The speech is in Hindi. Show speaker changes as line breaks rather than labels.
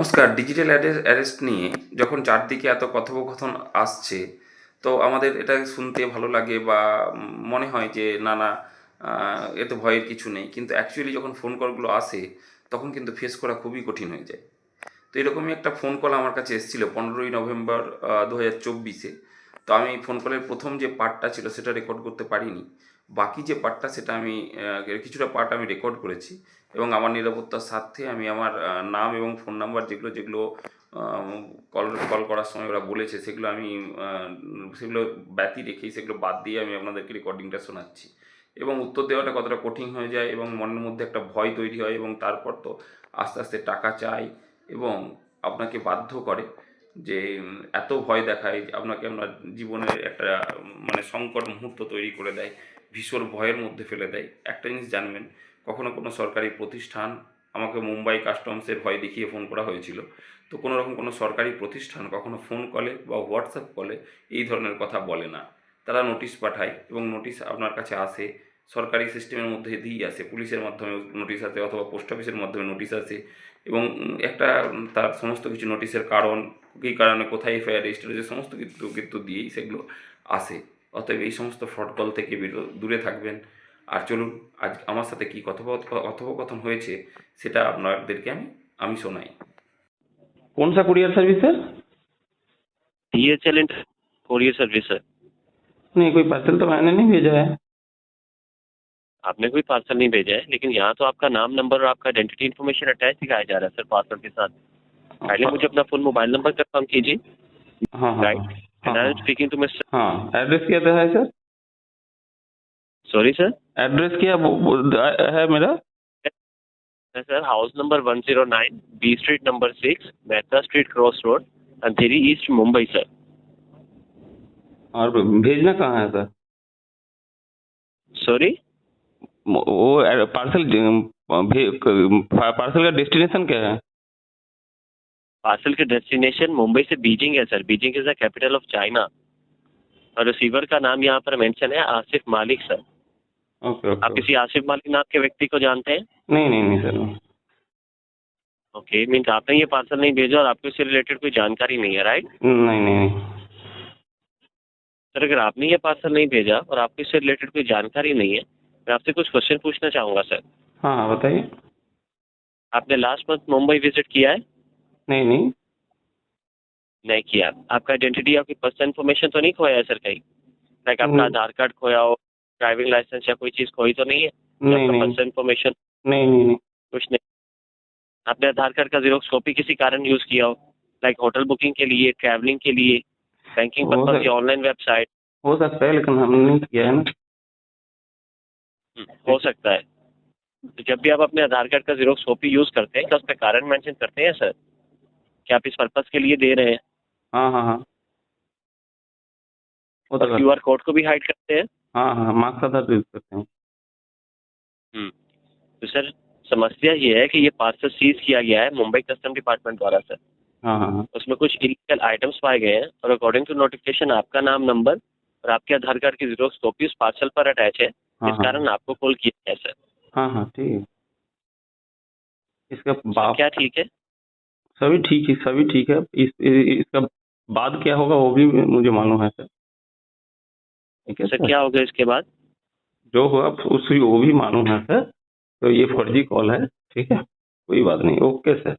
নমস্কার। ডিজিটাল অ্যারেস্ট নিয়ে যখন চারদিকে এত কথোপকথন আসছে, তো আমাদের এটা শুনতে ভালো লাগে বা মনে হয় যে না, না, এতে ভয়ের কিছু নেই। কিন্তু অ্যাকচুয়ালি যখন ফোন কলগুলো আসে, তখন কিন্তু ফেস করা খুবই কঠিন হয়ে যায়। তো এরকমই একটা ফোন কল আমার কাছে এসেছিলো 15ই নভেম্বর 2024-এ। তো আমি ফোন কলের প্রথম যে পার্টটা ছিল সেটা রেকর্ড করতে পারিনি। বাকি যে পার্টটা সেটা আমি কিছুটা পার্ট আমি রেকর্ড করেছি এবং আমার নিরাপত্তার স্বার্থে আমি আমার নাম এবং ফোন নাম্বার যেগুলো কল কল করার সময় ওরা বলেছে সেগুলো ব্যতি রেখেই সেগুলো বাদ দিয়ে আমি আপনাদেরকে রেকর্ডিংটা শোনাচ্ছি। এবং উত্তর দেওয়াটা কতটা কঠিন হয়ে যায় এবং মনের মধ্যে একটা ভয় তৈরি হয় এবং তারপর তো আস্তে আস্তে টাকা চাই এবং আপনাকে বাধ্য করে যে এত ভয় দেখায় যে আপনার জীবনের একটা মানে সংকট মুহূর্ত তৈরি করে দেয়, ভীষণ ভয়ের মধ্যে ফেলে দেয়। একটা জিনিস জানবেন, কখনো কোনো সরকারি প্রতিষ্ঠান, আমাকে মুম্বাই কাস্টমসের ভয় দেখিয়ে ফোন করা হয়েছিল। তো কোনো রকম কোনো সরকারি প্রতিষ্ঠান কখনো ফোন কলে বা হোয়াটসঅ্যাপ কলে এই ধরনের কথা বলে না। তারা নোটিশ পাঠায় এবং নোটিশ আপনার কাছে আসে, সরকারি সিস্টেমের মধ্যে দিয়েই আসে, পুলিশের মাধ্যমে নোটিশ আসে অথবা পোস্ট অফিসের মাধ্যমে নোটিশ আসে এবং একটা তার সমস্ত কিছু নোটিশের কারণ, কী কারণে কোথায় এফআইআর রেজিস্টার হয়েছে সমস্ত কিছু কিন্তু দিয়েই সেগুলো আসে। অতএব এই সমস্ত ফ্রড কল থেকে দূরে থাকবেন। আর চলুন আজ আমার সাথে কী কথোপকথন হয়েছে সেটা আপনাদেরকে আমি শোনাই।
कौन सा कुरियर सर्विस है?
DHL इंटर कोरियर सर्विस है।
नहीं, कोई पार्सल तो मैंने नहीं भेजा है।
आपने कोई पार्सल नहीं भेजा है, लेकिन यहाँ तो आपका नाम, नंबर और आपका आइडेंटिटी इन्फॉर्मेशन अटैच दिखाया जा रहा है सर पार्सल के साथ। पहले मुझे अपना फुल मोबाइल नंबर कंफर्म कीजिए।
हाँ हाँ
राइट,
हाँ
एंड आई एम
हाँ
स्पीकिंग टू मिस्टर।
हाँ, एड्रेस क्या है सर?
Sorry sir.
एड्रेस क्या है मेरा?
Sir house number 109, B street number 6, Mehta street cross road, Andheri east, Mumbai sir.
और भेजना कहाँ है सर?
सॉरी,
वो पार्सल पार्सल का डेस्टिनेशन क्या है?
पार्सल के डेस्टिनेशन मुंबई से बीजिंग है sir. Beijing is the capital of China और रिसीवर का नाम यहाँ पर मेंशन है आसिफ मालिक सर।
ओके
आप
ओके।
किसी आसिफ मालिक नाम के व्यक्ति को जानते हैं?
नहीं नहीं नहीं सर, नहीं।
ओके, मीन्स आपने ये पार्सल नहीं भेजा और आपको इससे रिलेटेड कोई जानकारी नहीं है, राइट?
नहीं नहीं नहीं।
सर अगर आपने ये पार्सल नहीं भेजा और आपको इससे रिलेटेड कोई जानकारी नहीं है, मैं आपसे कुछ क्वेश्चन पूछना चाहूँगा सर।
हाँ हाँ बताइए।
आपने लास्ट मंथ मुंबई विजिट किया है?
नहीं नहीं
नहीं किया। आपका आइडेंटिटी, आपकी पर्सनल इन्फॉर्मेशन तो नहीं खोया है सर कहीं? लाइक आपका आधार कार्ड खोया हो, ड्राइविंग लाइसेंस या कोई चीज़ खोई तो नहीं है?
नहीं
आपका
नहीं
पर्सनल इन्फॉर्मेशन
नहीं नहीं नहीं।
कुछ नहीं? आपने आधार कार्ड का जीरोक्स कॉपी किसी कारण यूज़ किया हो, लाइक होटल बुकिंग के लिए, ट्रैवलिंग के लिए, बैंकिंग
हो
पर्पज या ऑनलाइन वेबसाइट?
हो सकता है, लेकिन हमने नहीं किया है ना।
हो सकता है। तो जब भी आप अपने आधार कार्ड का जीरोक्स कॉपी यूज़ करते हैं, क्या उस पर कारण मेंशन करते हैं सर कि आप इस पर्पज के लिए दे रहे हैं?
हाँ हाँ हाँ, वो तो
और QR कोड को भी हाइड करते हैं?
हाँ हाँ, मार्क्स आधार यूज करते हैं।
तो सर समस्या ये है कि ये पार्सल सीज किया गया है मुंबई कस्टम डिपार्टमेंट द्वारा सर।
हाँ हाँ हाँ।
उसमें कुछ इलीगल आइटम्स पाए गए हैं और अकॉर्डिंग टू नोटिफिकेशन आपका नाम, नंबर और आपके आधार कार्ड की जीरोक्स कॉपी उस पार्सल पर अटैच है।
हाँ
इस
हाँ
कारण आपको कॉल किया है सर।
हाँ हाँ ठीक है। इसका
सर
बाप
क्या ठीक है?
सभी ठीक है, सभी ठीक है। इसका बाद क्या होगा वो भी मुझे मालूम है सर। ठीक है
सर
सर,
क्या होगा इसके बाद?
जो होगा उसी वो भी मालूम है सर। तो ये फर्जी कॉल है, ठीक है, कोई बात नहीं। Okay sir.